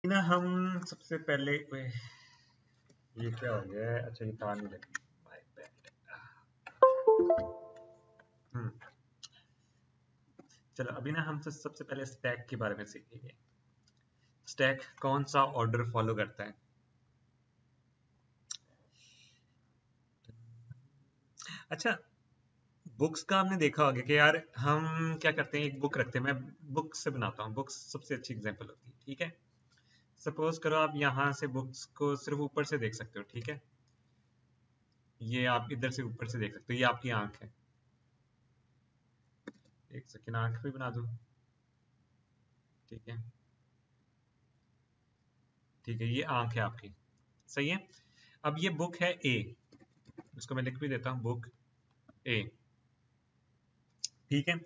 ना हम सबसे पहले ये क्या हो गया है? अच्छा, ये तार नहीं लगी। My bad। हम्म चलो, अभी ना हम सबसे पहले स्टैक के बारे में सीखेंगे। स्टैक कौन सा ऑर्डर फॉलो करता है? अच्छा, बुक्स का हमने देखा होगा कि यार हम क्या करते हैं, एक बुक रखते हैं। मैं बुक से बनाता हूँ, बुक्स सबसे अच्छी एग्जांपल होती है। ठीक है, सपोज करो आप यहाँ से बुक्स को सिर्फ ऊपर से देख सकते हो। ठीक है, ये आप इधर से ऊपर से देख सकते हो, ये आपकी आंख है। एक सेकेंड, आंख भी बना दूं। ठीक है, ठीक है, ये आंख है आपकी। सही है। अब ये बुक है ए, इसको मैं लिख भी देता हूँ, बुक ए। ठीक है,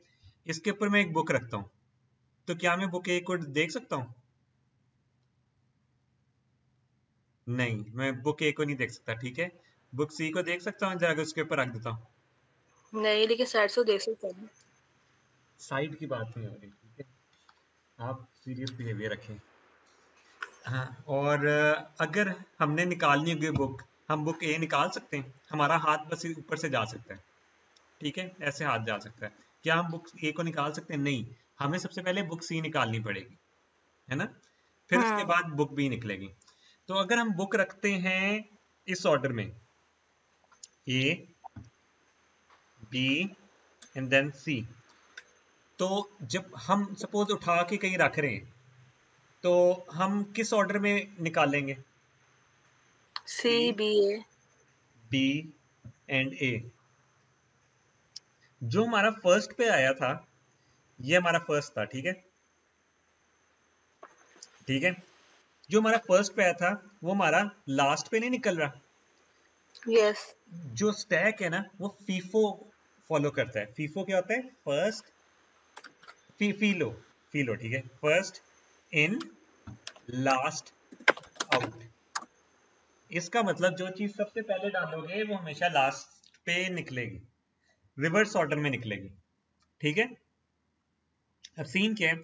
इसके ऊपर मैं एक बुक रखता हूँ, तो क्या मैं बुक ए को देख सकता हूँ? नहीं, मैं बुक ए को नहीं देख सकता। ठीक है, बुक सी को देख सकता हूँ, जरा उसके ऊपर रख देता हूँ। नहीं, लेकिन साइड से देख सकते हैं। साइड की बात नहीं हो रही। ठीक है, आप सीरियस बिहेवियर रखें। हाँ, और अगर हमने निकालनी होगी बुक, हम बुक ए निकाल सकते हैं, हमारा हाथ बस ऊपर से जा सकता है। ठीक है, ऐसे हाथ जा सकता है। क्या हम बुक ए को निकाल सकते हैं? नहीं, हमें सबसे पहले बुक सी निकालनी पड़ेगी, है ना? फिर उसके हम्म। बाद बुक बी निकलेगी। तो अगर हम बुक रखते हैं इस ऑर्डर में, ए, बी एंड देन सी, तो जब हम सपोज उठा के कहीं रख रहे हैं, तो हम किस ऑर्डर में निकालेंगे? सी ए, बी ए। बी एंड ए। जो हमारा फर्स्ट पे आया था, ये हमारा फर्स्ट था। ठीक है, ठीक है, जो हमारा फर्स्ट पे आया था वो हमारा लास्ट पे नहीं निकल रहा। यस। जो स्टैक है ना, वो फीफो फॉलो करता है। फीफो क्या होता है? फर्स्ट, फीलो, फीलो। ठीक है, फर्स्ट इन, लास्ट आउट। इसका मतलब जो चीज सबसे पहले डालोगे वो हमेशा लास्ट पे निकलेगी, रिवर्स ऑर्डर में निकलेगी। ठीक है, अब सीन क्या है,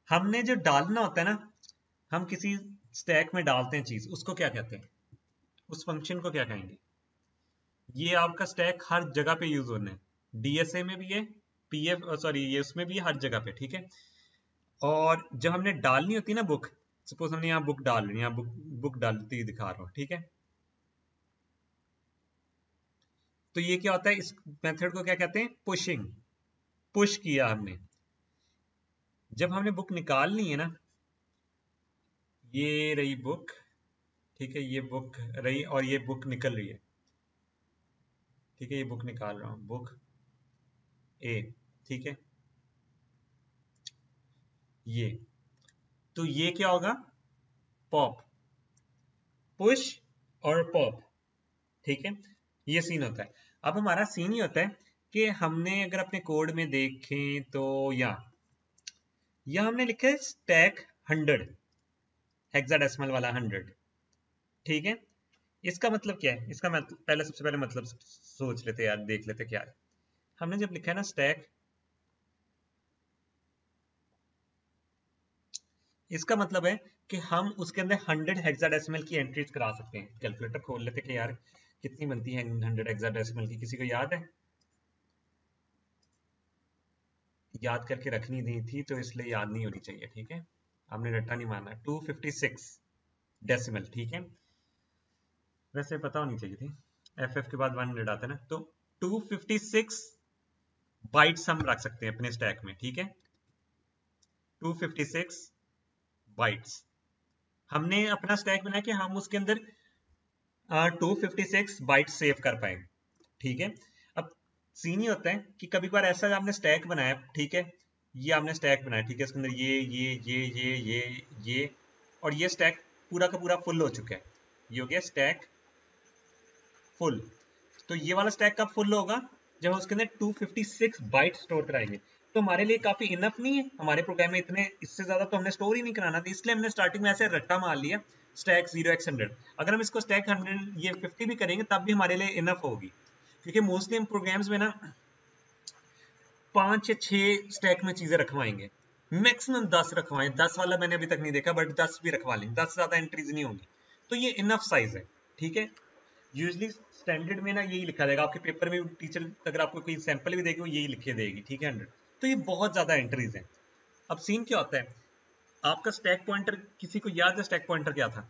हमने जो डालना होता है ना, हम किसी स्टैक में डालते हैं चीज, उसको क्या कहते हैं? उस फंक्शन को क्या कहेंगे? ये आपका स्टैक हर जगह पे यूज होना है, डीएसए में भी है, पीएफ सॉरी ये उसमें भी है, हर जगह पे। ठीक है, और जब हमने डालनी होती है ना बुक, सपोज हमने यहाँ बुक डाल रही है, यहाँ बुक बुक डालती हुई दिखा रहा हूँ। ठीक है, तो ये क्या होता है, इस मेथड को क्या कहते हैं? पुशिंग। पुश किया हमने। जब हमने बुक निकालनी है ना, ये रही बुक। ठीक है, ये बुक रही और ये बुक निकल रही है। ठीक है, ये बुक निकाल रहा हूँ, बुक ए। ठीक है, ये, तो ये क्या होगा? पॉप, पुश और पॉप। ठीक है, ये सीन होता है। अब हमारा सीन ही होता है कि हमने अगर अपने कोड में देखें तो यहाँ हमने लिखा है स्टैक 100, हेक्साडेसिमल वाला 100। ठीक है, इसका मतलब क्या है? इसका पहले सबसे पहले मतलब सोच लेते यार, देख लेते क्या है। हमने जब लिखा है ना स्टैक, इसका मतलब है कि हम उसके अंदर 100 हेक्साडेसिमल की एंट्रीज करा सकते हैं। कैलकुलेटर खोल लेते कि यार कितनी बनती है 100 हेक्साडेसिमल की, किसी को याद है? याद करके रखनी नहीं थी तो इसलिए याद नहीं होनी चाहिए। ठीक है, हमने रट्टा नहीं मारना। 256 डेसिमल। ठीक है, वैसे पता होनी चाहिए थी, एफ के बाद 100 आता है ना, तो 256 बाइट्स हम रख सकते हैं अपने स्टैक में। ठीक है, 256 बाइट्स। हमने अपना स्टैक बनाया कि हम उसके अंदर 256 बाइट्स सेव कर पाए। ठीक है, अब सीन ही होता है कि कभी बार ऐसा आपने स्टैक बनाया। ठीक है, ये आपने स्टैक बनाया। ठीक है, इसके अंदर ये और ये स्टैक पूरा का पूरा फुल हो चुका है। ये हो गया स्टैक फुल। तो ये वाला स्टैक कब फुल होगा? जब हम उसके अंदर 256 बाइट स्टोर कराएंगे। तो हमारे लिए काफी इनफ नहीं है, हमारे प्रोग्राम में इतने, इससे ज्यादा तो हमने स्टोर ही नहीं कराना था, इसलिए हमने स्टार्टिंग में ऐसे रट्टा मार लिया स्टैक 0x100। अगर हम इसको स्टैक 100 ये 50 भी करेंगे तब भी हमारे लिए इनफ होगी, क्योंकि मोस्टली हम प्रोग्राम्स में ना 5 या 6 स्टैक में चीजें रखवाएंगे मैक्सिमम 10 रखवाएं, 10 वाला मैंने अभी तक नहीं देखा, बट 10 भी रखवा लें, 10 से ज्यादा एंट्रीज नहीं होंगी, तो ये इनफ साइज है। ठीक है, यूजली स्टैंडर्ड में ना यही लिखा जाएगा आपके पेपर में, टीचर अगर आपको कोई सैंपल भी देगी वो यही लिखे देगी। ठीक है, 100, तो ये बहुत ज्यादा एंट्रीज है। अब सीन क्या होता है, आपका स्टैक पॉइंटर, किसी को याद है स्टैक पॉइंटर क्या था?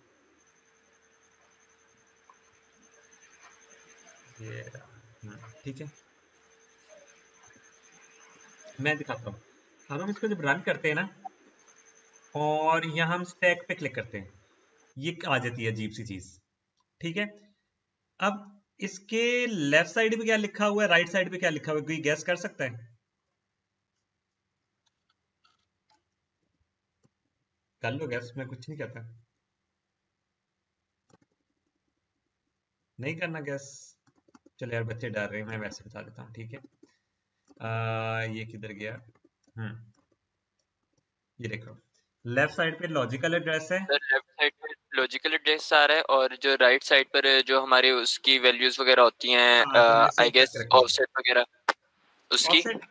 ये ठीक है, मैं दिखाता हूँ। अब हम इसको जब रन करते हैं ना, और यहाँ हम स्टैक पे क्लिक करते हैं, ये आ जाती है अजीब सी चीज। ठीक है, अब इसके लेफ्ट साइड पे क्या लिखा हुआ है, राइट साइड पे क्या लिखा हुआ है, कोई गैस कर सकता है? कर लो गैस, मैं कुछ नहीं कहता। नहीं करना गैस? चलो यार, बच्चे डर रहे हैं, मैं वैसे बता देता हूँ। ठीक है, ये किधर गया? ये देखो, लेफ्ट साइड पे लॉजिकल एड्रेस है, लेफ्ट साइड पे लॉजिकल एड्रेस आ रहा है, और जो राइट साइड पर जो हमारे उसकी वैल्यूज वगैरह होती हैं, जो हमने आई सेव गेस करके रखी है। ऑफसेट वगैरह उसकी। ऑफसेट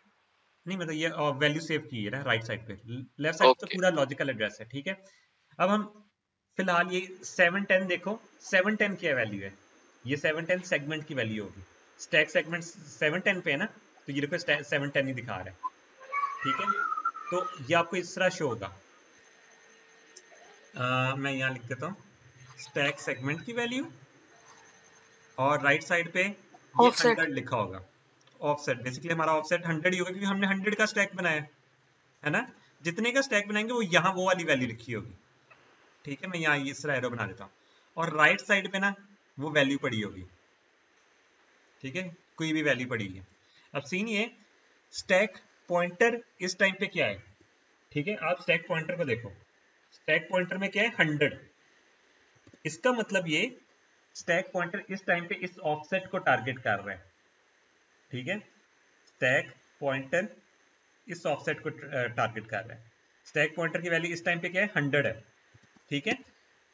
नहीं, मतलब ये वैल्यू सेव की है ना राइट साइड पे, लेफ्ट साइड तो ओके, पूरा लॉजिकल एड्रेस है। ठीक है, अब हम फिलहाल ये 710 देखो, 710 क्या वैल्यू है, ये 710 सेगमेंट की वैल्यू होगी। स्टैक सेगमेंट 710 पे है ना, तो ये देखो 710 ही दिखा रहा है। ठीक है, तो ये आपको इस तरह शो होगा। मैं यहाँ लिख देता हूँ स्टैक सेगमेंट की वैल्यू, और राइट साइड पे ये ऑफसेट 100 लिखा होगा। ऑफसेट बेसिकली हमारा ऑफसेट 100 ही होगा, क्योंकि हमने 100 का स्टैक बनाया है ना। जितने का स्टैक बनाएंगे वो यहाँ वो वाली वैल्यू लिखी होगी। ठीक है, मैं यहाँ इस तरह एरो बना देता हूँ, और राइट साइड पे ना वो वैल्यू पड़ी होगी। ठीक है, कोई भी वैल्यू पड़ी है। अब सीन ये, स्टैक पॉइंटर इस टाइम पे क्या है? ठीक है, आप स्टैक पॉइंटर को देखो, स्टैक पॉइंटर में क्या है? 100। इसका मतलब ये स्टैक पॉइंटर इस टाइम पे इस ऑफसेट को टारगेट कर रहा है। ठीक है, स्टैक पॉइंटर इस ऑफसेट को टारगेट कर रहा है। स्टैक पॉइंटर की वैल्यू इस टाइम पे क्या है? 100 है। ठीक है,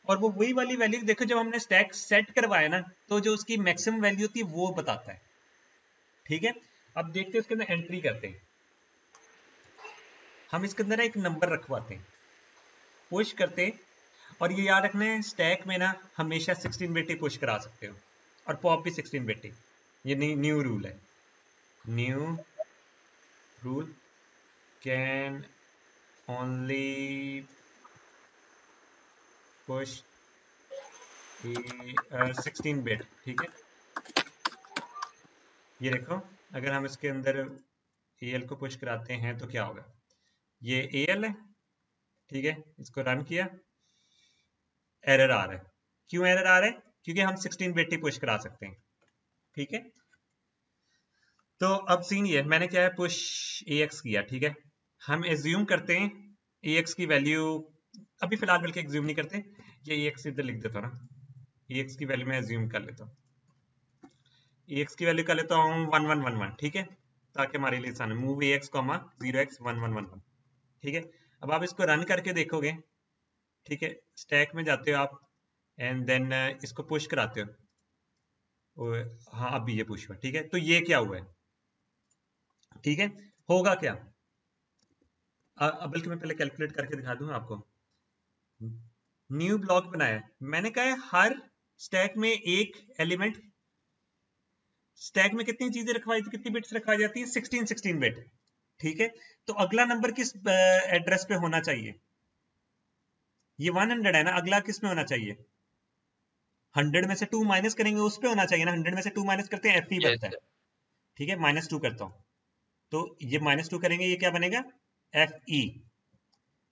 और वो वही वाली वैल्यू देखो, जब हमने स्टैक सेट करवाया ना, तो जो उसकी मैक्सिमम वैल्यू होती है वो बताता है। ठीक है, अब देखते हैं उसके अंदर एंट्री करते हैं। हम इसके अंदर एक नंबर रखवाते हैं, पुश करते हैं, और ये याद रखना है स्टैक में ना हमेशा 16 बिट ही पुश करा सकते हो, और पॉप भी 16 बिट ही। ये न्यू रूल है, new rule can only push 16 bit. ठीक है, ये देखो, अगर हम इसके अंदर AL को पुश कराते हैं तो क्या होगा, ये AL है। ठीक है, इसको रन किया, एरर आ रहा है। क्यों एरर आ रहा है? क्योंकि हम 16 बिट ही पुश करा सकते हैं। ठीक है, तो अब सीन ये, मैंने क्या है, पुश AX किया। ठीक है, हम एज्यूम करते हैं AX की वैल्यू, अभी फिलहाल बल्कि एज्यूम नहीं करते, ये AX इधर लिख देता हूँ ना, AX की वैल्यू मैं एज्यूम कर लेता हूँ, AX की वैल्यू कर लेता हूँ 1111। ठीक है, ताकि हमारे लिए आसान है, मूव AX 0x1111। ठीक है, अब आप इसको रन करके देखोगे। ठीक है, स्टैक में जाते हो आप, एंड देन इसको पुश कराते हो। हाँ, अभी ये पुश हुआ। ठीक है, तो ये क्या हुआ है? ठीक है, होगा क्या, बल्कि मैं पहले कैलकुलेट करके दिखा दूंगा आपको। न्यू ब्लॉक बनाया, मैंने कहा है हर स्टैक में एक एलिमेंट, स्टैक में कितनी चीजें रखवाई थी, कितनी बिट्स रखवाई जाती है? 16 बिट। ठीक है, तो अगला नंबर किस एड्रेस पे होना चाहिए? ये 100 है ना, अगला किस में होना चाहिए? 100 में से 2 माइनस करेंगे उस पे होना चाहिए ना, 100 में से 2 माइनस करते हैं FE बनता यस है। ठीक है, -2 करता हूं, तो ये -2 करेंगे, ये क्या बनेगा? FE।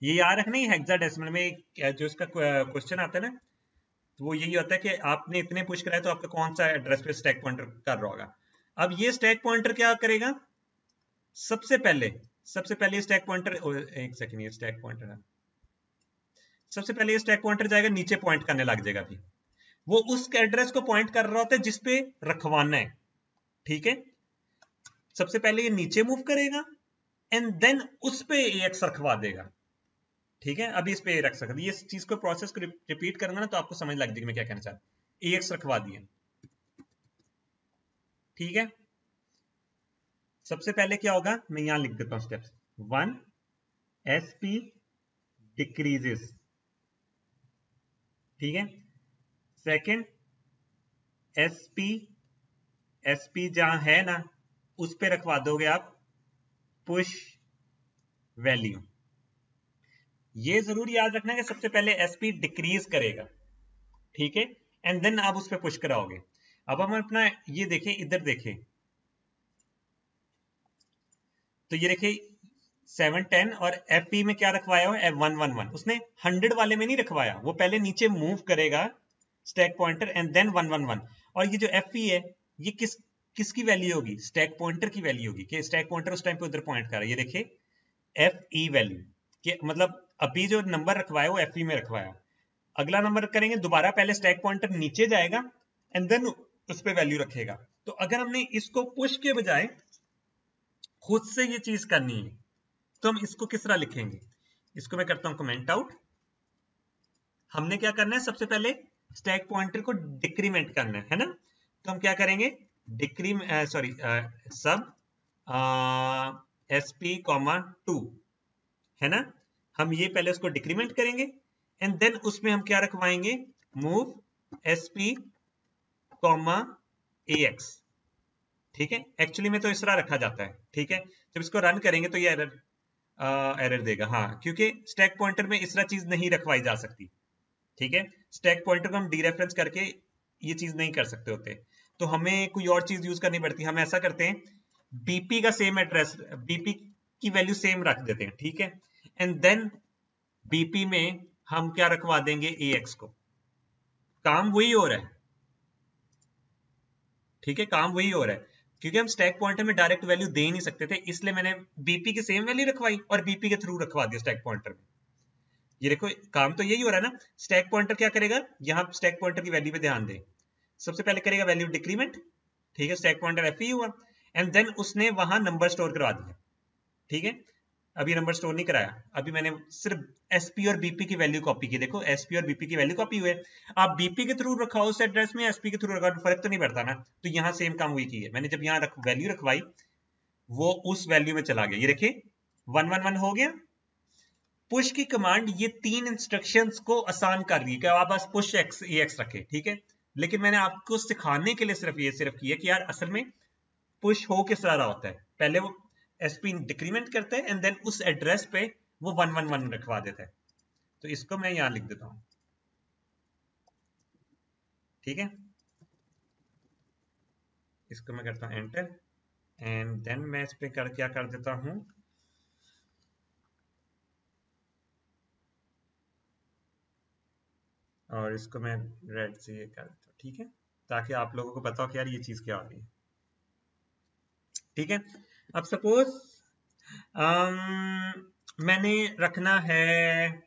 ये याद रखना, ये हेक्साडेसिमल में जो इसका क्वेश्चन आता है ना, तो वो यही होता है कि आपने इतने पुश कराए तो आपका कौन सा एड्रेस पे स्टैक पॉइंटर कर रहा होगा। अब ये स्टैक पॉइंटर क्या करेगा? सबसे पहले स्टैक पॉइंटर, एक सेकंड, ये स्टैक पॉइंटर है, सबसे पहले ये स्टैक पॉइंटर जाएगा नीचे, पॉइंट करने लग जाएगा। अभी वो उस एड्रेस को पॉइंट कर रहा होता है जिसपे रखवाना है। ठीक है, सबसे पहले ये नीचे मूव करेगा, एंड देन उस पे AX रखवा देगा। ठीक है, अभी इस पे रख सकते, ये चीज को प्रोसेस को रिपीट करूंगा ना तो आपको समझ लग जाएगी मैं क्या कहना चाहता हूं। AX रखवा दिया। ठीक है, सबसे पहले क्या होगा, मैं यहां लिख देता हूं स्टेप्स 1 SP डिक्रीजेस, ठीक है। सेकंड SP जहां है ना उस पे रखवा दोगे आप पुश वैल्यू। ये जरूर याद रखना कि सबसे पहले SP डिक्रीज करेगा, ठीक है, एंड देन आप उस पे पुश कराओगे। अब हम अपना ये देखें, इधर देखें तो ये देखिए 710 और FE में क्या रखवाया है 111, उसने 100 वाले में नहीं रखवाया, वो पहले नीचे मूव करेगा स्टैक पॉइंटर एंड देन 111। और ये जो FE है ये किसकी वैल्यू होगी, स्टैक पॉइंटर की वैल्यू होगी, कि स्टैक पॉइंटर उस टाइम पे उधर पॉइंट कर रहा है। ये देखिए FE वैल्यू कि मतलब अभी जो नंबर रखवाया वो FE में रखवाया। अगला नंबर करेंगे दोबारा, पहले स्टैक पॉइंटर नीचे जाएगा एंड देन उस पर वैल्यू रखेगा। तो अगर हमने इसको पुश के बजाय खुद से ये चीज करनी है तो हम इसको किस तरह लिखेंगे, इसको मैं करता हूं कमेंट आउट। हमने क्या करना है, सबसे पहले स्टैक पॉइंटर को डिक्रीमेंट करना है ना, तो हम क्या करेंगे सब SP, 2 है ना, हम ये पहले उसको डिक्रीमेंट करेंगे एंड देन उसमें हम क्या रखवाएंगे मूव SP, AX, ठीक है। एक्चुअली में तो इस तरह रखा जाता है, ठीक है। जब इसको रन करेंगे तो ये एरर देगा, हाँ, क्योंकि स्टैक पॉइंटर में इस तरह चीज नहीं रखवाई जा सकती, ठीक है। स्टैक पॉइंटर को हम डीरेफरेंस करके ये चीज नहीं कर सकते होते, तो हमें कोई और चीज यूज करनी पड़ती है। हम ऐसा करते हैं BP का सेम एड्रेस, BP की वैल्यू सेम रख देते हैं, ठीक है, एंड देन BP में हम क्या रखवा देंगे AX को। काम वही हो रहा है, ठीक है, काम वही हो रहा है, क्योंकि हम स्टैक पॉइंटर में डायरेक्ट वैल्यू दे नहीं सकते थे, इसलिए मैंने BP की सेम वैल्यू रखवाई और BP के थ्रू रखवा दिया स्टैक पॉइंटर में। ये देखो काम तो यही हो रहा है ना। स्टैक पॉइंटर क्या करेगा, यहां स्टैक पॉइंटर की वैल्यू पे ध्यान दें, सबसे पहले करेगा वैल्यू डिक्रीमेंट, ठीक है, स्टैक पॉइंटर FE हुआ एंड देन उसने वहां नंबर स्टोर करवा दिया, ठीक है। अभी नंबर स्टोर नहीं कराया, अभी मैंने सिर्फ SP और BP की वैल्यू कॉपी की। देखो SP और BP की वैल्यू कॉपी हुए, आप BP के थ्रू रखाओ उस एड्रेस में, SP के थ्रू रखाओ, फर्क तो नहीं पड़ता ना। तो यहाँ सेम काम हुई की है, मैंने जब यहाँ वैल्यू रखवाई वो उस वैल्यू में चला गया। ये देखिए 111 हो गया। पुश की कमांड ये 3 इंस्ट्रक्शंस को आसान कर रही है कि आप बस पुश AX रखें, ठीक है। लेकिन मैंने आपको सिखाने के लिए सिर्फ किया कि यार असल में पुश हो किस तरह होता है। पहले वो SP डिक्रीमेंट करता है एंड देन उस एड्रेस पे वो 111 रखवा देता है। तो इसको मैं यहां लिख देता हूं, ठीक है, इसको मैं करता हूं एंटर एंड देन मैं इस पे क्या कर देता हूं, और इसको मैं रेड से ये कर देता हूं, ठीक है, ताकि आप लोगों को पता हो कि यार ये चीज क्या हो रही है, ठीक है। अब सपोज मैंने रखना है,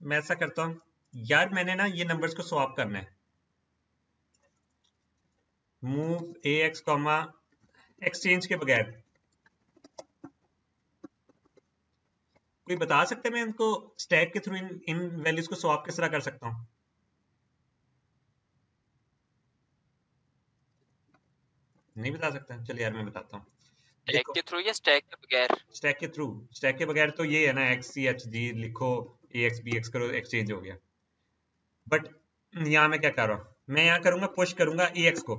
मैं ऐसा करता हूं यार, मैंने ना ये नंबर्स को स्वैप करना है, मूव AX, एक्सचेंज के बगैर। कोई बता सकते हैं मैं इनको स्टैक के थ्रू इन वैल्यूज को स्वैप किस तरह कर सकता हूं? नहीं बता सकता, चलिए यार मैं बताता हूं। स्टैक के थ्रू या स्टैक के बगैर? स्टैक के थ्रू, स्टैक के बगैर तो ये है ना XCHG लिखो, AX BX करो, एक्सचेंज हो गया। बट यहाँ मैं क्या कर रहा हूँ, मैं यहाँ करूंगा पुश करूंगा AX को,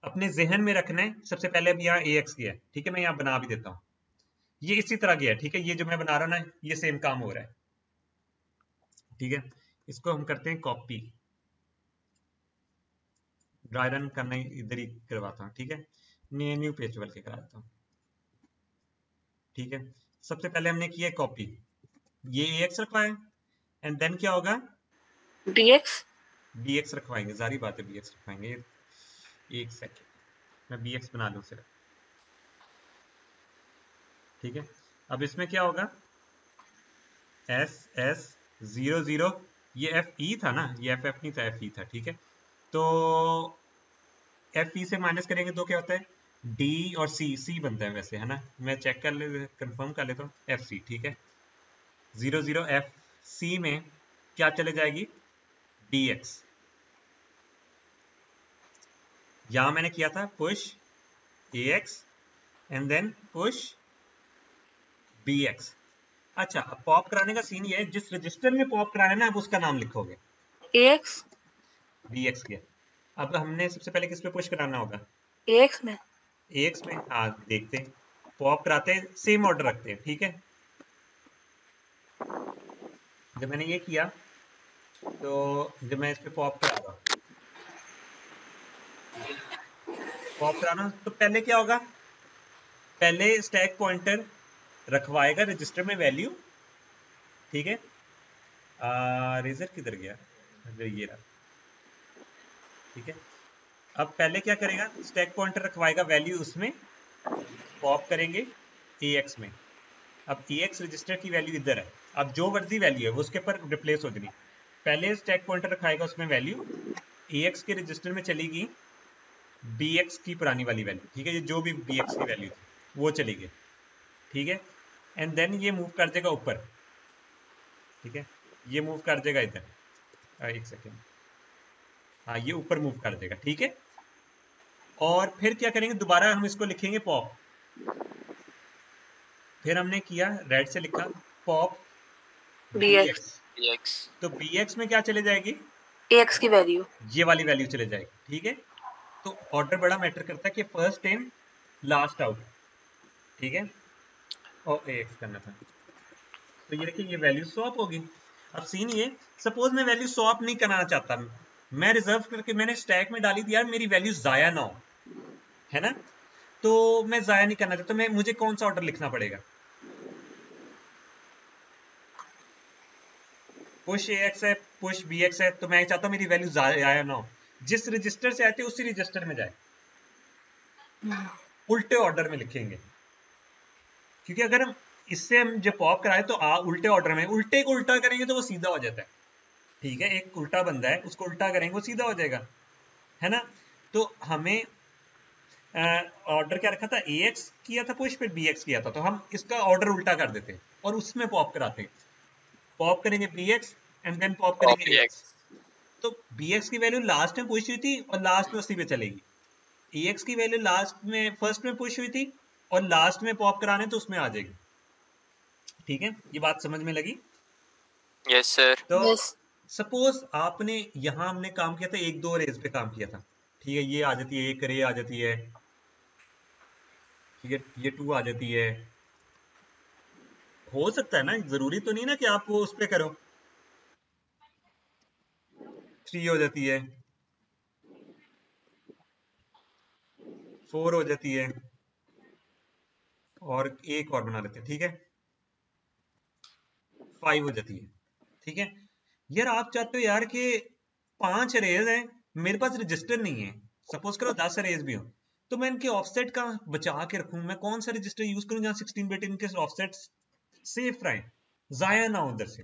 अपने जहन में रखना है सबसे पहले। अब यहाँ AX किया है, ठीक है, मैं यहाँ बना भी देता हूँ, ये इसी तरह गया, ठीक है, ये जो मैं बना रहा हूँ ना ये सेम काम हो रहा है, ठीक है। इसको हम करते हैं कॉपी, ड्राई रन करना इधर ही करवाता हूँ, ठीक है, न्यू पेज बल के कराता हूँ, ठीक है। सबसे पहले हमने किया कॉपी, ये AX रखवाया एंड देन क्या होगा BX रखवाएंगे, जारी बात है BX रखवाएंगे। एक सेकेंड मैं BX बना लूं सिर्फ, ठीक है। अब इसमें क्या होगा SS00, ये FE था ना, ये FF नहीं था, FE था, ठीक है। तो FE से माइनस करेंगे तो क्या होता है D और C बनता है वैसे, है ना, मैं चेक कर ले कंफर्म कर लेता हूँ, FC, ठीक है। 00 FC में क्या चले जाएगी DX, यहां मैंने किया था push AX and then push BX। अच्छा, अब पॉप कराने का सीन ये है, जिस रजिस्टर में पॉप कराना है ना, आप उसका नाम लिखोगे। AX BX के अब हमने सबसे पहले किस पे पुश कराना होगा? AX में। AX में। हाँ, देखते हैं, पॉप कराते हैं, सेम ऑर्डर रखते हैं, ठीक है। जब मैंने ये किया तो जब मैं इस पे पॉप करा रहा हूँ, ठीक है, पॉप कराना, तो पहले क्या होगा? पहले स्टैक पॉइंटर रखवाएगा रजिस्टर में वैल्यू, ठीक है। रेजर किधर गया? अरे ये रहा, ठीक है। अब पहले क्या करेगा? स्टैक पॉइंटर रखवाएगा वैल्यू उसमें, पॉप करेंगे AX में। अब EX रजिस्टर की वैल्यू इधर है, अब जो मर्जी वैल्यू है वो उसके पर रिप्लेस हो जानी। पहले स्टैक पॉइंटर रखाएगा उसमें वैल्यू, AX के रजिस्टर में चलेगी BX की पुरानी वाली वैल्यू, ठीक है, ये जो भी BX की वैल्यू थी वो चली गई, ठीक है। एंड देन ये मूव कर देगा ऊपर, ठीक है, ये मूव कर देगा इधर। एक सेकेंड, हाँ, ये ऊपर मूव कर देगा, ठीक है। और फिर क्या करेंगे? दोबारा हम इसको लिखेंगे पॉप। फिर हमने किया, रेड से लिखा पॉप BX BX, BX तो BX में क्या चले जाएगी? AX की वैल्यू। ये वाली वैल्यू चले जाएगी, ठीक है। तो ऑर्डर बड़ा मैटर करता है कि फर्स्ट इन लास्ट आउट, ठीक है। और AX करना था, तो ये देखिए, ये वैल्यू स्वैप होगी। अब सीन ये, सपोज मैं वैल्यू स्वैप नहीं करना चाहता, मैं रिजर्व करके मैंने स्टैक में डाली थी, यार मेरी वैल्यू जाया ना हो, है ना, तो मैं जाया नहीं करना चाहता, मैं मुझे कौन सा ऑर्डर लिखना पड़ेगा? पुश AX है, पुश BX है, तो मैं चाहता हूं मेरी वैल्यू जाया ना हो, जिस रजिस्टर से आती है उसी रजिस्टर में जाए, उल्टे ऑर्डर में लिखेंगे। क्योंकि अगर हम इससे हम जब पॉप कराए तो उल्टे ऑर्डर में, उल्टे को उल्टा करेंगे तो वो सीधा हो जाता है, ठीक है। एक उल्टा बंदा है, उसको उल्टा करेंगे वो सीधा हो जाएगा, है ना। तो हमें ऑर्डर क्या रखा था? AX किया था पुश, फिर BX किया था, तो हम इसका ऑर्डर उल्टा कर देते हैं और उसमें पॉप कराते हैं। पॉप करेंगे BX एंड देन पॉप और करेंगे AX। BX तो BX की वैल्यू लास्ट में पुश हुई थी और लास्ट में उसी पे चलेगी। AX की वैल्यू लास्ट में, फर्स्ट में पुश हुई थी और लास्ट में पॉप कराने तो उसमें आ जाएगी, ठीक है। ये बात समझ में लगी? Yes sir. तो यस। सपोज आपने यहां हमने काम किया था, एक दो रेज पे काम किया था, ठीक है, ये आ जाती है, एक रे आ जाती है, ठीक है, ये 2 आ जाती है। हो सकता है ना, जरूरी तो नहीं ना कि आप वो उस पे करो, 3 हो जाती है, 4 हो जाती है, और एक और बना लेते हैं, ठीक है, 5 हो जाती है, ठीक है। यार आप चाहते हो यार कि 5 रेज हैं, मेरे पास रजिस्टर नहीं है, सपोज करो 10 रेज भी हो, तो मैं इनके ऑफसेट का बचा के रखूं, मैं कौन सा रजिस्टर यूज करूं जहां 16 बिट इनके ऑफसेट सेफ रहे, जाया ना हो उधर से।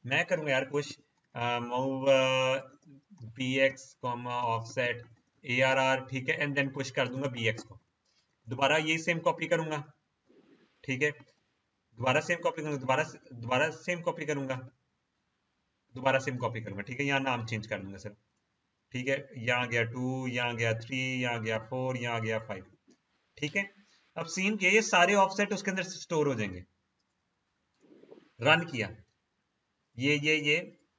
मैं करूंगा यार कुछ मूव BX ऑफसेट ARR, ठीक है, एंड देन पुश कर दूंगा BX को, दोबारा यही सेम कॉपी करूंगा, ठीक है, दोबारा सेम कॉपी करूंगा, दोबारा सेम कॉपी करूंगा, दोबारा सेम कॉपी करूंगा, ठीक है। यहाँ नाम चेंज कर दूंगा सर, ठीक है, यहाँ गया 2, यहाँ गया 3, यहाँ गया 4, यहाँ गया 5, ठीक है। अब सीन के ये सारे ऑफसेट उसके अंदर स्टोर हो जाएंगे। रन किया, ये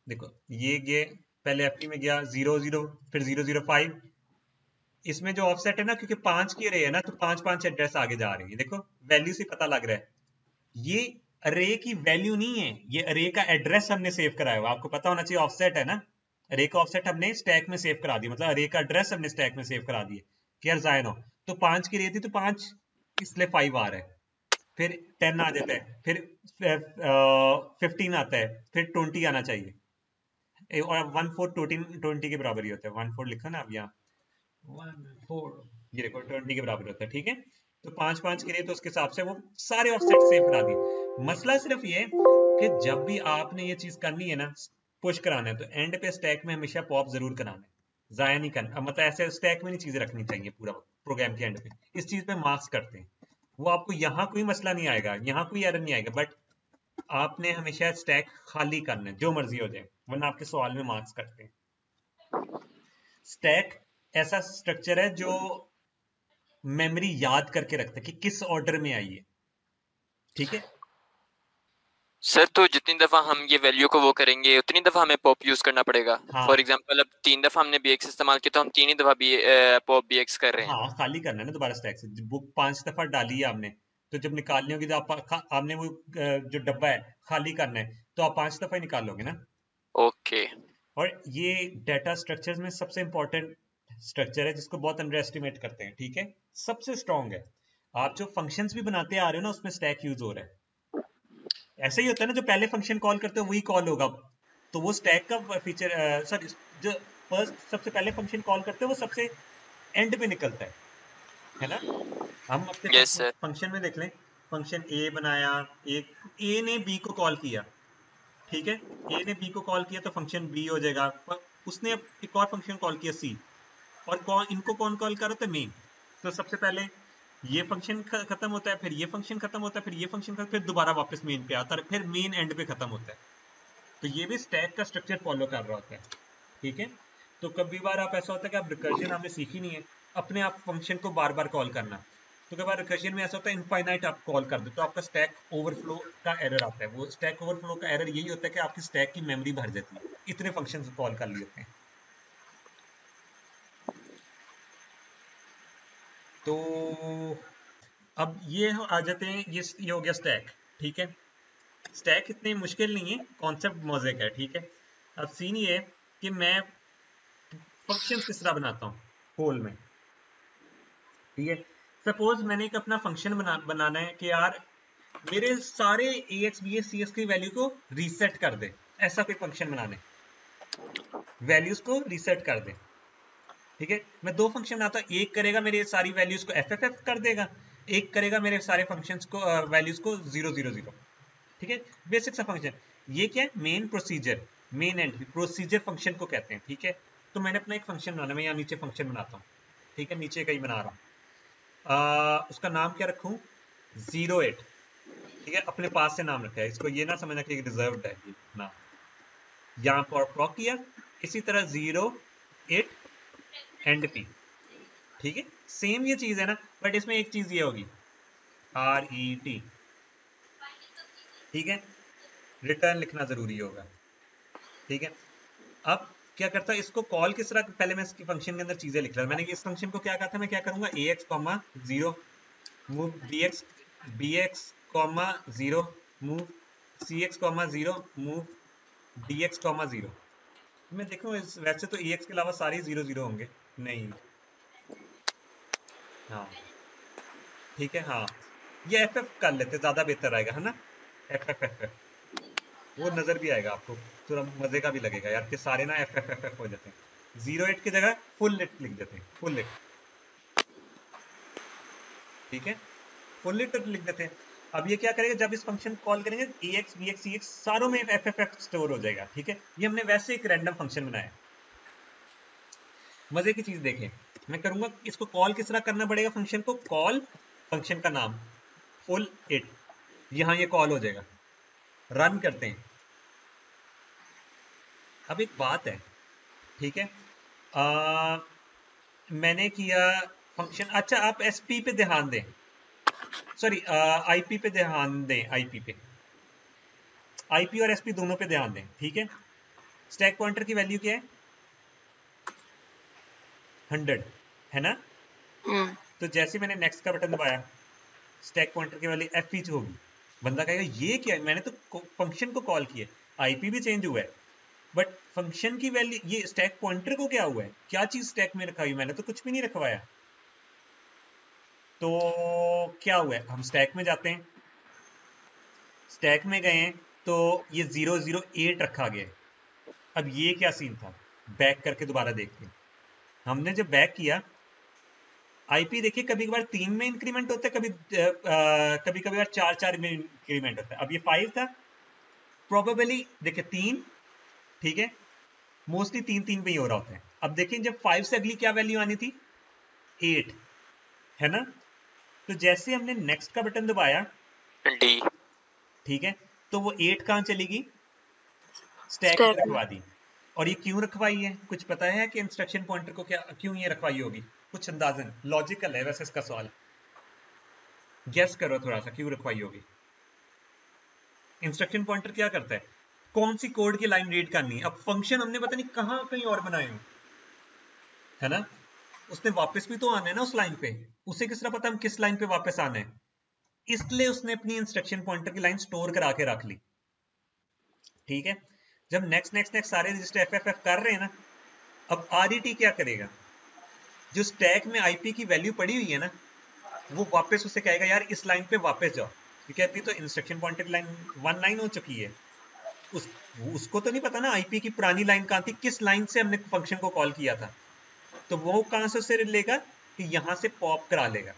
देखो, ये पहले FP में गया 0 0, फिर 0 0 5, इसमें जो ऑफसेट है ना, क्योंकि 5 की अरे है ना, तो 5 5 एड्रेस आगे जा रही है, देखो वैल्यू से पता लग रहा है ये अरे की वैल्यू नहीं है, ये अरे का एड्रेस हमने सेव कराया हुआ, आपको पता होना चाहिए, ऑफसेट है ना, अरे का ऑफसेट हमने स्टैक में सेव करा दिया, मतलब अरे का एड्रेस हमने स्टैक में सेव करा दिया कि यार जायनो, तो 5 की अरे थी तो 5, इसलिए 5 आ रहा है, फिर 10 आ जाता है, फिर 15 आता है, फिर 20 आना चाहिए, और 1 4 20 के बराबर ही होता है, 1 4 लिखा ना अब यहाँ, 1 4, ये देखो 20 के बराबर होता है, ठीक है। तो 5 5 के लिए तो उसके हिसाब से वो सारे ऑफसेट सेव करा दिए। मसला सिर्फ ये कि जब भी आपने ये चीज करनी है ना, पुश कराना है, तो एंड पे स्टैक में हमेशा पॉप जरूर कराना है, जाया नहीं करना, मतलब ऐसे स्टैक में नहीं चीजें रखनी चाहिए पूरा प्रोग्राम के एंड पे, इस चीज पे मार्क्स करते हैं, वो आपको यहाँ कोई मसला नहीं आएगा, यहाँ कोई एरर नहीं आएगा, बट आपने हमेशा स्टैक खाली करना है, जो मर्जी हो जाए, वरना आपके सवाल में मार्क्स करते हैं। स्टैक ऐसा स्ट्रक्चर है जो मेमोरी याद करके रखता है कि किस ऑर्डर में आई है, ठीक है। सर तो जितनी दफा हम ये वैल्यू को वो करेंगे उतनी दफा हमें पॉप यूज करना पड़ेगा। हाँ फॉर एग्जांपल अब 3 दफा हमने bx इस्तेमाल किया तो हम 3 ही दफा भी पॉप bx कर रहे हैं। हाँ, खाली करना है ना दोबारा स्टैक से। बुक 5 दफा डाली है आपने, तो जब निकालनी होगी तो आपने वो जो डब्बा है खाली करना है, तो आप 5 दफा ही निकाल लोगे ना। ओके। और ये डाटा स्ट्रक्चर्स में सबसे इंपॉर्टेंट स्ट्रक्चर है जिसको बहुत अंडर एस्टिमेट करते हैं, ठीक है। सबसे स्ट्रॉन्ग है। आप जो फंक्शंस भी बनाते आ रहे हो ना, उसमें स्टैक यूज हो रहा है। ऐसा ही होता है ना, जो पहले फंक्शन कॉल करते हो वही कॉल होगा, तो वो स्टैक का फीचर, सॉरी, जो फर्स्ट सबसे पहले फंक्शन कॉल करते हो वो सबसे एंड पे निकलता है ना। हम अपने यस सर। फंक्शन में देख लें, फंक्शन ए बनाया, एक ए ने बी को कॉल किया, ठीक है। ए ने बी को कॉल किया तो फंक्शन बी हो जाएगा, पर उसने अब एक और फंक्शन कॉल किया सी, और इनको कौन कॉल कर रहा था, मेन। तो सबसे पहले ये फंक्शन खत्म होता है, फिर ये फंक्शन खत्म होता है, फिर ये फंक्शन खत्म, फिर दोबारा वापस मेन पे आता है, फिर मेन एंड पे खत्म होता है। तो ये भी स्टैक का स्ट्रक्चर फॉलो कर रहा होता है, ठीक है। तो कभी बार आप ऐसा होता है कि आप रिकर्जन आपने सीखी नहीं है, अपने आप फंक्शन को बार बार कॉल करना, तो कई बार रिकर्जन में ऐसा होता है इनफाइनाइट आप कॉल कर दो, तो आपका स्टैक ओवरफ्लो का एरर आता है। वो स्टैक ओवरफ्लो का एरर यही होता है कि आपकी स्टैक की मेमोरी भर जाती है, इतने फंक्शन कॉल कर लिए होते हैं। तो अब ये आ जाते हैं, ये हो गया स्टैक, ठीक है। स्टैक इतनी मुश्किल नहीं है, कॉन्सेप्ट मजे का है, ठीक है। अब सीन ये है कि मैं फंक्शंस किस तरह बनाता हूँ होल में, ठीक है। सपोज मैंने एक अपना फंक्शन बनाना है कि यार मेरे सारे ax bx cs की वैल्यू को रीसेट कर दे, ऐसा कोई फंक्शन बनाने, वैल्यूज को रीसेट कर दे, ठीक है। मैं दो फंक्शन बनाता हूँ, एक करेगा मेरे सारी वैल्यूज को एफ कर देगा, एक करेगा मेरे सारे फंक्शंस को वैल्यूज को 0 0 0, ठीक है। बेसिक सा फंक्शन। ये क्या है, main procedure, main and procedure function को कहते हैं, ठीक है। तो मैंने अपना एक फंक्शन बनाना, मैं यहाँ नीचे फंक्शन बनाता हूँ, ठीक है, नीचे कहीं बना रहा हूँ। उसका नाम क्या रखूँ, 08, ठीक है, अपने पास से नाम रखा है इसको, ये ना समझना कि रिजर्व्ड है ये नाम। यहाँ पर प्रॉक किया, इसी तरह 08 एंड पी, ठीक है। सेम ये चीज है ना, बट इसमें एक चीज ये होगी, RET, ठीक है। रिटर्न लिखना जरूरी होगा, ठीक है। अब क्या करता है, इसको कॉल किस तरह, पहले मैं इसके फंक्शन के अंदर चीजें लिख रहा, मैंने इस फंक्शन को क्या कहा था, मैं क्या करूंगा, ax 0 move bx 0 move cx 0 move dx 0। मैं देखूं वैसे तो ax के अलावा सारे 0 0 होंगे, नहीं, हाँ ठीक है, हाँ ये ff कर लेते ज्यादा बेहतर रहेगा, है ना, ff, वो नजर भी आएगा आपको, थोड़ा मजे का भी लगेगा यार कि सारे ना ff हो जाते हैं। 08 की जगह फुल लिट लिख देते हैं, फुल लिट, ठीक है, फुल लिट लिख देते हैं। अब ये क्या करेगा, जब इस फंक्शन कॉल करेंगे ax bx cx सारों में ff स्टोर हो जाएगा, ठीक है। ये हमने वैसे एक रैंडम फंक्शन बनाया। मजे की चीज देखें, मैं करूंगा इसको कॉल किस तरह करना पड़ेगा, फंक्शन को कॉल, फंक्शन का नाम फुल इट, यहां ये कॉल हो जाएगा। रन करते हैं। अब एक बात है, ठीक है, मैंने किया फंक्शन, अच्छा आप एसपी पे ध्यान दें, सॉरी आईपी पे ध्यान दें, आईपी और एसपी दोनों पे ध्यान दें, ठीक है। स्टैक पॉइंटर की वैल्यू क्या है, 100, है ना। तो जैसे मैंने नेक्स्ट का बटन दबाया, स्टैक पॉइंटर की वैल्यू एफ पीच होगी। बंदा कहेगा ये क्या है, मैंने तो फंक्शन को कॉल किया, आईपी भी चेंज हुआ है, बट फंक्शन की वैल्यू, ये स्टैक पॉइंटर को क्या हुआ है, क्या चीज स्टैक में रखाई, मैंने तो कुछ भी नहीं रखवाया। तो क्या हुआ है, हम स्टैक में जाते हैं, स्टैक में गए हैं तो ये 0 0 8 रखा गया है। अब ये क्या सीन था, बैक करके दोबारा देखते हैं। हमने जब बैक किया, आईपी देखिए कभी कभार 3 में इंक्रीमेंट होता है, कभी कभी 4 में इंक्रीमेंट होता है। अब ये 5 था, प्रोबेबली देखिए 3, ठीक है, मोस्टली 3 पे ही हो रहा होता है। अब देखिए जब 5 से अगली क्या वैल्यू आनी थी, 8, है ना। तो जैसे हमने नेक्स्ट का बटन दबाया, डी, ठीक है, तो वो 8 कहां चलेगी, स्टैक में रखवा दी। और ये क्यों रखवाई है, कुछ पता है कि इंस्ट्रक्शन पॉइंटर को क्या क्यों ये रखवाई होगी, कुछ अंदाजन लॉजिकल है वैसे इसका सवाल, गेस करो थोड़ा सा, क्यों रखवाई होगी। इंस्ट्रक्शन पॉइंटर क्या करता है, कौन सी कोड की लाइन रीड करनी है। अब फंक्शन हमने पता नहीं कहाँ कहीं और बनाए हैं, है ना, उसने वापस भी तो आना है ना उस लाइन पे, उसे किस तरह पता हम किस लाइन पे वापस आना है, इसलिए उसने अपनी इंस्ट्रक्शन पॉइंटर की लाइन स्टोर करा के रख ली। ठीक है, जब नेक्स्ट नेक्स्ट नेक्स्ट सारे रजिस्टर एफ कर रहे हैं ना, अब आरईटी क्या करेगा, जो स्टैक में आईपी की वैल्यू पड़ी हुई है ना, वो वापस उसे कहेगा यार इस लाइन पे वापस जाओ, क्योंकि अभी तो इंस्ट्रक्शन पॉइंटर लाइन 1 लाइन हो चुकी है, उसको तो नहीं पता ना आईपी की पुरानी लाइन कहाँ थी, किस लाइन से हमने फंक्शन को कॉल किया था, तो वो कहां से उसे लेगा कि यहां से पॉप करा लेगा,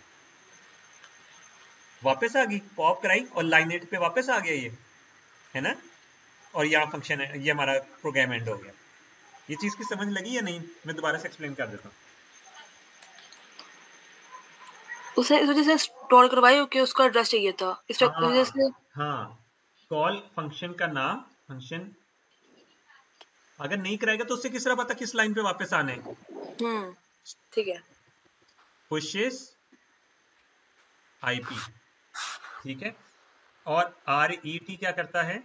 वापस आ गई, पॉप कराई और लाइन 8 पे वापस आ गया ये, है ना, और यहाँ फंक्शन है, ये हमारा प्रोग्राम एंड हो गया। ये चीज की समझ लगी या नहीं, मैं दोबारा से एक्सप्लेन कर देता हूँ। उसे इस वजह से स्टोर करवाई कि उसका एड्रेस चाहिए था, इस वजह से। हाँ, कॉल फंक्शन का नाम, फंक्शन अगर नहीं कराएगा तो उससे किस तरह पता किस लाइन पे वापस आने है। ठीक है, पुशेस आईपी, ठीक है, और आरईटी क्या करता है,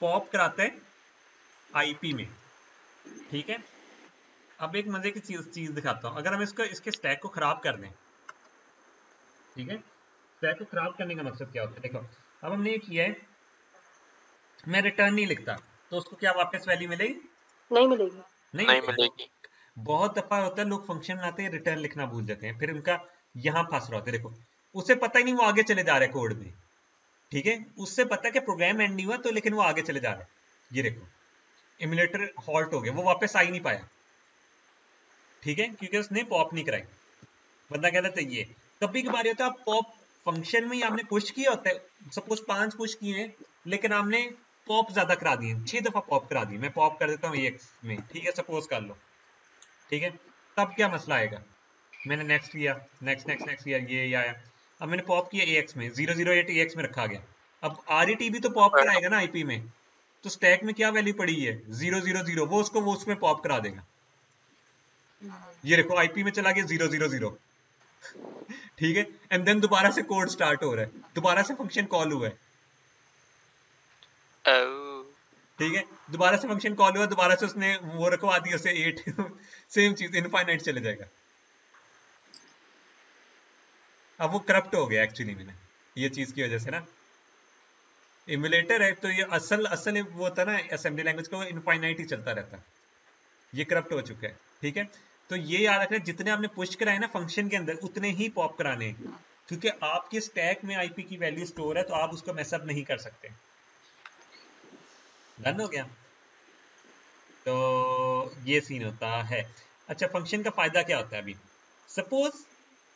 पॉप कराता है आईपी में। ठीक है, अब एक मजे की चीज दिखाता हूं, अगर हम इसके स्टैक को खराब कर दें, ठीक है, स्टैक को खराब करने का मकसद क्या होता है, देखो अब हमने ये किया है, मैं रिटर्न नहीं लिखता तो उसको क्या वापस वैल्यू मिलेगी, नहीं मिलेगी, नहीं मिलेगी। बहुत दफा होता है लोग फंक्शन बनाते हैं रिटर्न लिखना भूल जाते हैं, फिर उनका यहां फंस रहा होता है, देखो उसे पता ही नहीं वो आगे चले जा रहे हैं कोड में, ठीक है, उससे पता है कि प्रोग्राम एंड नहीं हुआ तो, लेकिन वो आगे चले जा रहे हैं, ये देखो इम्यूलेटर हॉल्ट हो गया, वो वापस आ ही नहीं पाया, ठीक है, क्योंकि उसने पॉप नहीं कराई। बंदा कहता था ये कभी कभार होता है, आप पॉप फंक्शन में ही आपने पुश किया होता है, सपोज 5 पुश किए हैं, लेकिन आपने पॉप ज्यादा करा दिए, 6 दफा पॉप करा दिए, मैं पॉप कर देता हूँ EX में, ठीक है, सपोज कर लो, ठीक है, तब क्या मसला आएगा, मैंने नेक्स्ट किया, नेक्स्ट नेक्स्ट नेक्स्ट किया, ये आया, अब मैंने पॉप किया AX में, 008 AX में रखा गया, अब RET भी तो पॉप कराएगा ना आईपी में, तो स्टैक में क्या वैल्यू पड़ी है 000, वो उसमें पॉप करा देगा, ये देखो आईपी में चला गया 000, ठीक है, एंड देन दोबारा से कोड स्टार्ट हो रहा है, दोबारा से फंक्शन कॉल हुआ है, ठीक है, दोबारा से फंक्शन कॉल हुआ, दोबारा से उसने वो रखवा दिया उसे 8 सेम चीज इनफाइनाइट चले जाएगा। अब वो करप्ट हो गया एक्चुअली में, ये चीज की वजह से ना, इम्यूलेटर है तो ये असल वो होता है ना असेंबली लैंग्वेज का, वो इनफाइनाइट ही चलता रहता है, ये करप्ट हो चुका है, ठीक है, तो ये याद रखना जितने आपने पुश कराए ना फंक्शन के अंदर उतने ही पॉप कराने हैं, क्योंकि आपके स्टैक में आईपी की वैल्यू स्टोर है तो आप उसको मैसअप नहीं कर सकते। डन हो गया, तो ये सीन होता है। अच्छा, फंक्शन का फायदा क्या होता है, अभी सपोज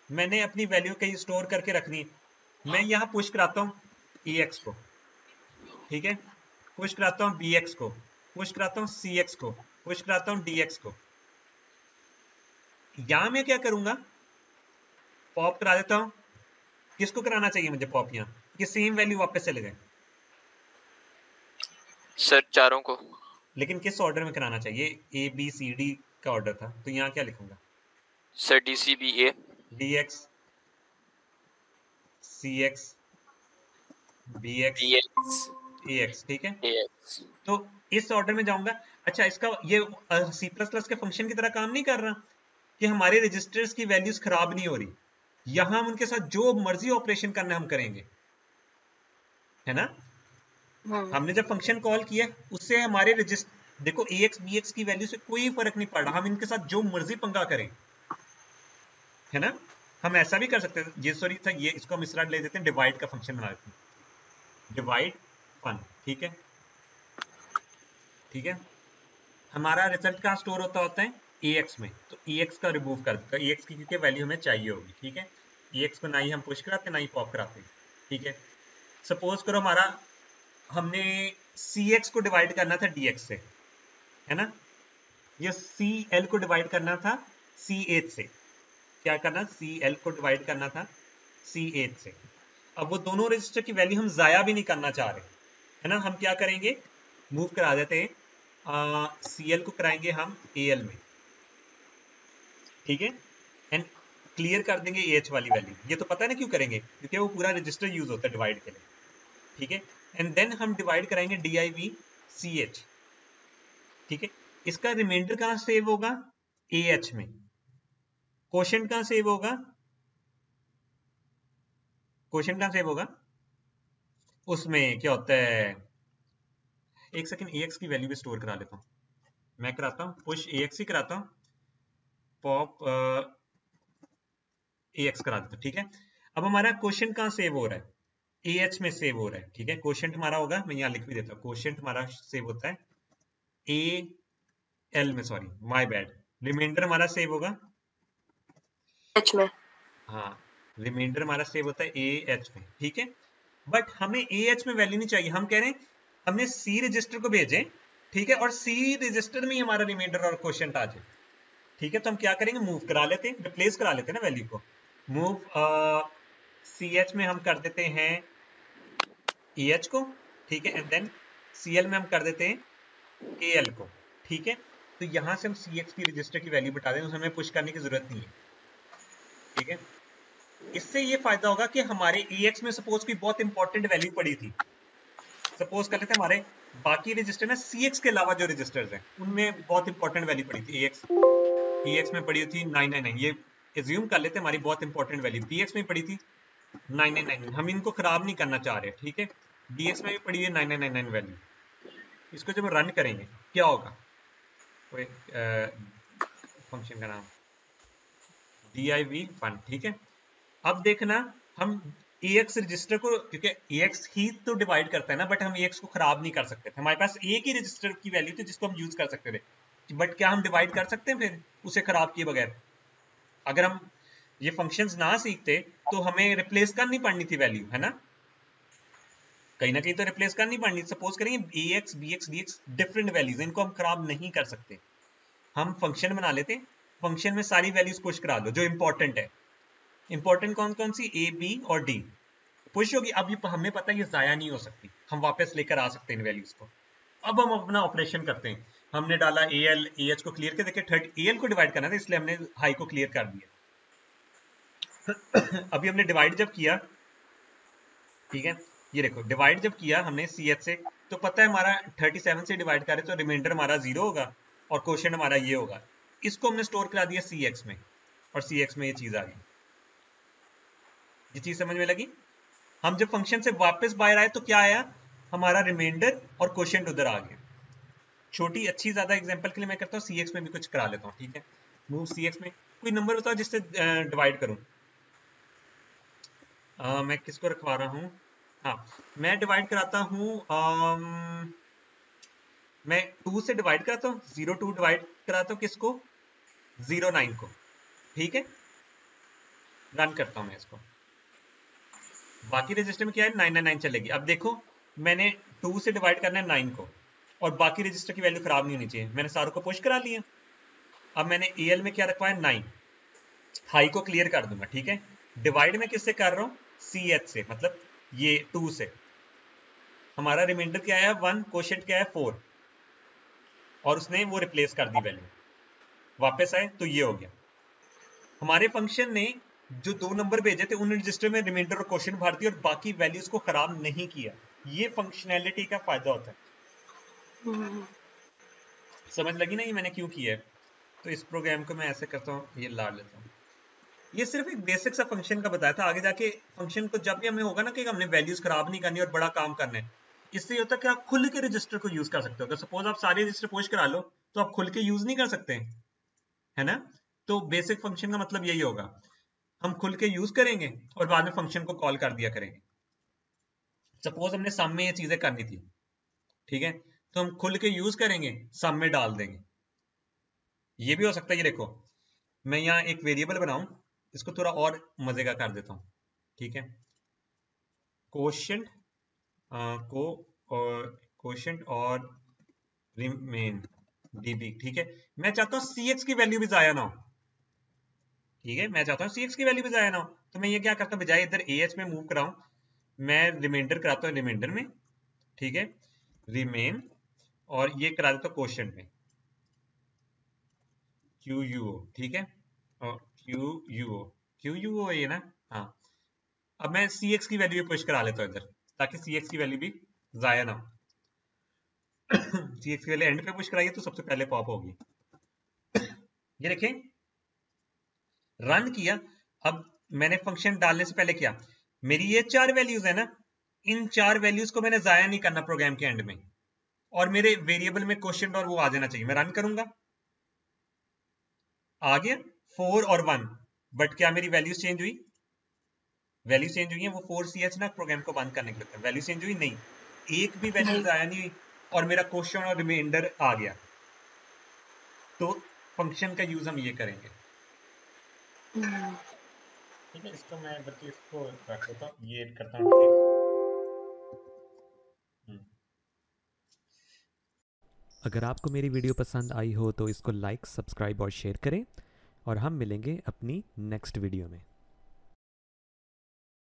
मैंने अपनी वैल्यू कहीं स्टोर करके रखनी है, मैं यहां पुश कराता हूं EX को, ठीक है, पुश कराता हूं BX को, पुश कराता हूं CX को, पुश कराता हूं DX को, यहां मैं क्या करूंगा, पॉप करा देता हूं, किसको कराना चाहिए मुझे पॉप, यहां कि सेम वैल्यू वापस चले जाए, सर चारों को, लेकिन किस ऑर्डर में कराना चाहिए, ABCD का ऑर्डर था, तो यहां क्या लिखूंगा, sir DCBA DX CX BX AX, ठीक है, AX। तो इस ऑर्डर में जाऊंगा। अच्छा, इसका ये C++ के फंक्शन की तरह काम नहीं कर रहा कि हमारे रजिस्टर्स की वैल्यूज खराब नहीं हो रही, यहां हम उनके साथ जो मर्जी ऑपरेशन करना हम करेंगे, है ना, हमने जब फंक्शन कॉल किया उससे हमारे रजिस्टर, देखो AX BX की वैल्यू से कोई फर्क नहीं पड़ रहा, हम इनके साथ जो मर्जी पंगा करें, है ना, हम ऐसा भी कर सकते हैं, ये सॉरी था, ये इसको हम इस तरह ले देते हैं, डिवाइड का फंक्शन बना देते हैं, डिवाइड फन, ठीक है, ठीक है, हमारा रिजल्ट कहाँ स्टोर होता है AX में, तो EX का रिमूव कर देता है, EX की क्योंकि वैल्यू हमें चाहिए होगी, ठीक है, EX को ना ही हम पुश कराते ना ही पॉप कराते, ठीक है, सपोज करो हमारा, हमने CX को डिवाइड करना था DX से, है ना, या CL को डिवाइड करना था C8 से, क्या करना, CL को डिवाइड करना था C8 से, अब वो दोनों रजिस्टर की वैल्यू हम जाया भी नहीं करना चाह रहे, है ना, हम क्या करेंगे, मूव करा देते हैं, CL को कराएंगे हम AL में, ठीक है, एंड क्लियर कर देंगे एच वाली वैल्यू। ये तो पता है ना क्यों करेंगे, क्योंकि वो पूरा रजिस्टर यूज होता है डिवाइड के लिए, ठीक है। एंड देन हम डिवाइड कराएंगे DIV CH, ठीक है। इसका रिमाइंडर कहां सेव होगा, AH में। क्वोशंट कहां सेव होगा, क्वोशंट कहां सेव होगा, उसमें क्या होता है, एक सेकंड AX की वैल्यू भी स्टोर करा लेता हूं, मैं कराता हूं पुश AX ही कराता हूं, पॉप AX करा देता हूं, ठीक है। अब हमारा क्वोशंट कहां सेव हो रहा है, AH में सेव हो रहा है, ठीक है। क्वोशंट हमारा होगा, मैं यहां लिख भी देता हूं, क्वोशंट हमारा सेव होता है AL में, सॉरी माय बैड, रिमाइंडर हमारा सेव होगा एच में। हाँ, रिमाइंडर हमारा सेव होता है AH में, ठीक है। बट हमें AH में वैल्यू नहीं चाहिए, हम कह रहे हैं हमने C रजिस्टर को भेजें, ठीक है, और C रजिस्टर में ही हमारा रिमाइंडर और क्वोशंट आ जाए, ठीक है। तो हम क्या करेंगे, मूव करा लेते हैं, रिप्लेस करा लेते हैं ना वैल्यू को। मूव CH में हम कर देते हैं EH को, ठीक है, एंड देन CL में हम कर देते हैं AL को, ठीक है। तो यहां से हम CX की रजिस्टर की वैल्यू बता दें, तो हमें पुश करने की जरूरत नहीं है, ठीक है। इससे ये फायदा होगा कि हमारे EX में सपोज कोई बहुत इंपॉर्टेंट वैल्यू पड़ी थी, सपोज कर लेते हैं हमारे बाकी रजिस्टर ना CX के अलावा जो रजिस्टर्स हैं उनमें बहुत इंपॉर्टेंट वैल्यू पड़ी थी, EX में पड़ी थी 999, ये एज्यूम कर लेते हैं हमारी बहुत इंपॉर्टेंट वैल्यू BX में पड़ी थी 999, हम इनको खराब नहीं करना चाह रहे, ठीक है। BX में भी पड़ी है 9999 वैल्यू, इसको जब रन करेंगे क्या होगा, कोई फंक्शन का नाम div1, ठीक है। अब देखना हम AX रजिस्टर को, क्योंकि AX ही तो डिवाइड करता है ना, बट हम AX को खराब नहीं कर सकते थे, हमारे पास एक ही रजिस्टर की वैल्यू थी जिसको हम यूज कर सकते थे, बट क्या हम डिवाइड कर सकते हैं फिर उसे खराब किए बगैर, अगर हम ये फंक्शंस ना सीखते तो हमें रिप्लेस करनी पड़नी थी वैल्यू, है ना, कहीं ना कहीं तो रिप्लेस करनी पड़नी। सपोज करेंगे AX BX DX different values, इनको हम खराब नहीं कर सकते, हम फंक्शन बना लेते, फंक्शन में सारी वैल्यूज पुश करा दो जो इंपॉर्टेंट है, इंपॉर्टेंट कौन कौन सी, A B और D पुश होगी। अब ये हमें पता है ये जाया नहीं हो सकती, हम वापस लेकर आ सकते हैं इन वैल्यूज को। अब हम अपना ऑपरेशन करते हैं, हमने डाला AL AH को क्लियर कर, देखिए AL को डिवाइड करना था इसलिए हमने हाई को क्लियर कर दिया। अभी हमने डिवाइड जब किया, ठीक है, ये देखो डिवाइड जब किया हमने CH से, तो पता है हमारा 37 से डिवाइड करें तो रिमाइंडर हमारा 0 होगा और क्वोशंट हमारा ये होगा, इसको हमने स्टोर करा दिया CX में, और CX में ये चीज आ गई। ये चीज समझ में लगी। हम जब फंक्शन से वापस बाहर आए तो क्या आया, हमारा रिमाइंडर और क्वोशंट उधर आ गया। छोटी अच्छी ज्यादा एग्जांपल के लिए मैं करता हूँ CX में भी कुछ करा लेता हूँ, ठीक है। मूव CX में कोई नंबर बताओ जिससे डिवाइड करूं, मैं किसको रखवा रहा हूँ, हाँ मैं डिवाइड कराता हूँ, मैं 2 से डिवाइड कराता हूँ, 02 डिवाइड कराता हूँ किसको, 09 को, ठीक है। रन करता हूँ मैं इसको, बाकी रजिस्टर में क्या है 999 चलेगी। अब देखो मैंने 2 से डिवाइड करना है 9 को, और बाकी रजिस्टर की वैल्यू खराब नहीं होनी चाहिए, मैंने सारों को पुश करा लिया। अब मैंने AL में क्या रखवाया 9, हाई को क्लियर कर दूंगा, ठीक है। डिवाइड में किससे कर रहा हूँ, CH से, मतलब ये 2 से, हमारा रिमाइंडर क्या है 1, क्वोशंट क्या है 4, और उसने वो रिप्लेस कर दी वैल्यू, वापस आए तो ये हो गया। हमारे फंक्शन ने जो 2 नंबर भेजे थे उन रजिस्टर में रिमाइंडर और क्वोशंट भर दिया और बाकी वैल्यूज को खराब नहीं किया, ये फंक्शनैलिटी का फायदा होता है। समझ लगी ना ये मैंने क्यों किया है। तो इस प्रोग्राम को मैं ऐसे करता हूँ, ये ला लेता हूँ, ये सिर्फ एक बेसिक सा फंक्शन का बताया था, आगे जाके फंक्शन को जब भी हमें होगा ना कि हमने वैल्यूज खराब नहीं करनी और बड़ा काम करना है, इससे होता है कि आप खुल के रजिस्टर को यूज कर सकते हो। अगर सपोज आप सारे रजिस्टर पुश करा लो तो आप खुल के यूज नहीं कर सकते, है ना। तो बेसिक फंक्शन का मतलब यही होगा, हम खुल के यूज करेंगे और बाद में फंक्शन को कॉल कर दिया करेंगे। सपोज हमने सम में ये चीजें करनी थी, ठीक है, तो हम खुल के यूज करेंगे, सम में डाल देंगे। ये भी हो सकता है, ये देखो मैं यहाँ एक वेरिएबल बनाऊं, इसको थोड़ा और मजे का कर देता हूं, ठीक है। क्वोशंट को क्वोशंट और रिमेन DB, ठीक है। मैं चाहता हूं CX की वैल्यू भी जाया ना हो, ठीक है, मैं चाहता हूं CX की वैल्यू भी जाया ना हो, तो मैं ये क्या करता हूं, बजाय इधर AH में मूव कराऊं, मैं रिमाइंडर कराता हूं रिमाइंडर में, ठीक है, रिमेन, और ये करा देता हूं क्वोशंट में QUO, ठीक है, और QUO, क्यू यू ओ ए ना, हाँ। अब मैं सी एक्स की वैल्यू भी पुश करा लेता हूँ इधर, ताकि सी एक्स की वैल्यू भी जाया ना हो। सी एक्स की वैल्यू एंड पे पुश कराइए तो सबसे पहले पॉप होगी। ये देखें, रन किया। अब मैंने फंक्शन डालने से पहले क्या, मेरी ये 4 वैल्यूज है ना, इन 4 वैल्यूज को मैंने जाया नहीं करना प्रोग्राम के एंड में, और मेरे वेरिएबल में क्वेश्चन और वो आ जाना चाहिए। मैं रन करूंगा, आ गया 4 और 1, बट क्या मेरी वैल्यूज चेंज हुई? वैल्यू चेंज हुई है, वो 4ch ना प्रोग्राम को बंद करने के लिए, वैल्यू चेंज हुई नहीं, एक भी वैल्यू नहीं। जाया नहीं हुई, और मेरा क्वेश्चन और रिमाइंडर आ गया। तो फंक्शन का यूज हम ये करेंगे। ठीक है, इसको मैं बल्कि इसको रख देता हूँ, ये करता हूँ, ठीक है। अगर आपको मेरी वीडियो पसंद आई हो तो इसको लाइक, सब्सक्राइब और शेयर करें, और हम मिलेंगे अपनी नेक्स्ट वीडियो में।